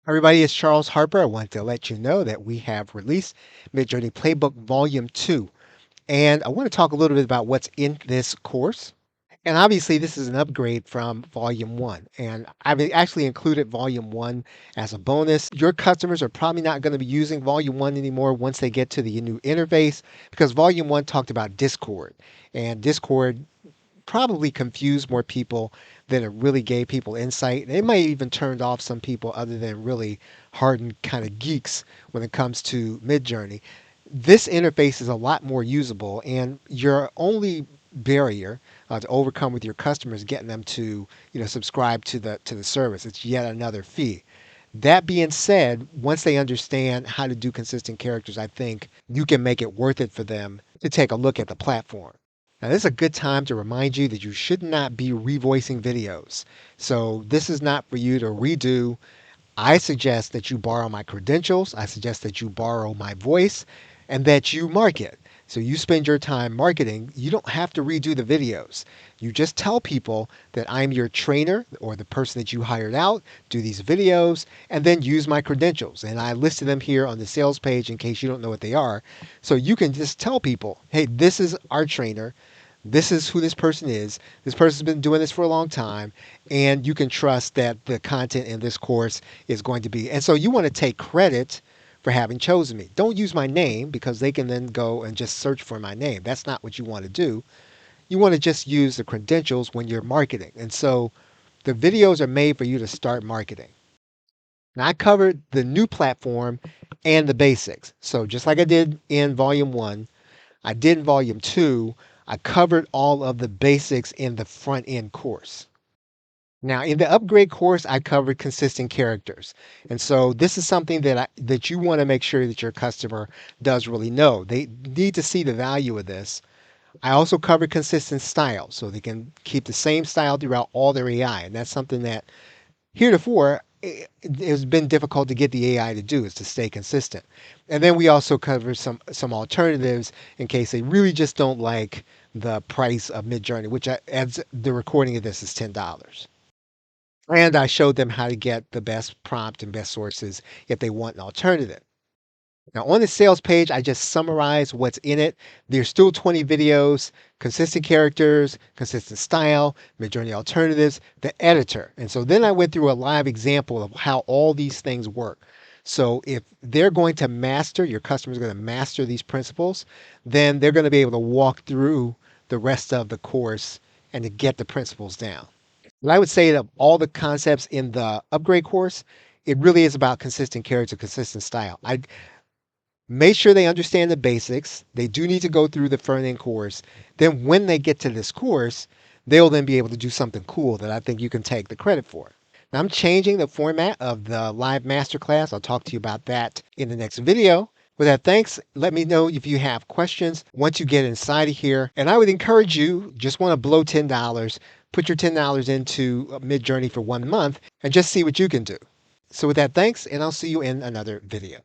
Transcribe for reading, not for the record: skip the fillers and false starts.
Everybody, it's Charles Harper. I want to let you know that we have released Midjourney Playbook Volume 2. And I want to talk a little bit about what's in this course. And obviously, this is an upgrade from Volume 1. And I've actually included Volume 1 as a bonus. Your customers are probably not going to be using Volume 1 anymore once they get to the new interface because Volume 1 talked about Discord. And Discord probably confused more people than it really gave people insight. It might even turned off some people other than really hardened kind of geeks when it comes to Midjourney. This interface is a lot more usable, and your only barrier to overcome with your customers getting them to subscribe to the service. It's yet another fee. That being said, once they understand how to do consistent characters, I think you can make it worth it for them to take a look at the platform. Now, this is a good time to remind you that you should not be revoicing videos. So this is not for you to redo. I suggest that you borrow my credentials. I suggest that you borrow my voice and that you market. So you spend your time marketing. You don't have to redo the videos. You just tell people that I'm your trainer or the person that you hired out, do these videos, and then use my credentials. And I listed them here on the sales page in case you don't know what they are. So you can just tell people, hey, this is our trainer. This is who this person is. This person's been doing this for a long time, and you can trust that the content in this course is going to be. And so you want to take credit for having chosen me. Don't use my name because they can then go and just search for my name. That's not what you want to do. You want to just use the credentials when you're marketing. And so the videos are made for you to start marketing. Now, I covered the new platform and the basics. So just like I did in volume 1, I did in volume 2. I covered all of the basics in the front end course. Now, in the upgrade course, I covered consistent characters. And so this is something that you want to make sure that your customer does really know. They need to see the value of this. I also covered consistent style so they can keep the same style throughout all their AI. And that's something that heretofore it's been difficult to get the AI to do, is to stay consistent. And then we also cover some alternatives in case they really just don't like the price of Midjourney, which as the recording of this is $10. And I showed them how to get the best prompt and best sources if they want an alternative. Now on the sales page, I just summarized what's in it. There's still 20 videos, consistent characters, consistent style, Midjourney alternatives, the editor. And so then I went through a live example of how all these things work. So if they're going to master, your customer's going to master these principles, then they're going to be able to walk through the rest of the course and to get the principles down. And I would say that all the concepts in the upgrade course, it really is about consistent character, consistent style. I make sure they understand the basics. They do need to go through the front end course. Then when they get to this course, they'll then be able to do something cool that I think you can take the credit for. Now I'm changing the format of the live masterclass. I'll talk to you about that in the next video. With that, thanks. Let me know if you have questions once you get inside of here. And I would encourage you, just want to blow $10, put your $10 into Midjourney for 1 month and just see what you can do. So with that, thanks, and I'll see you in another video.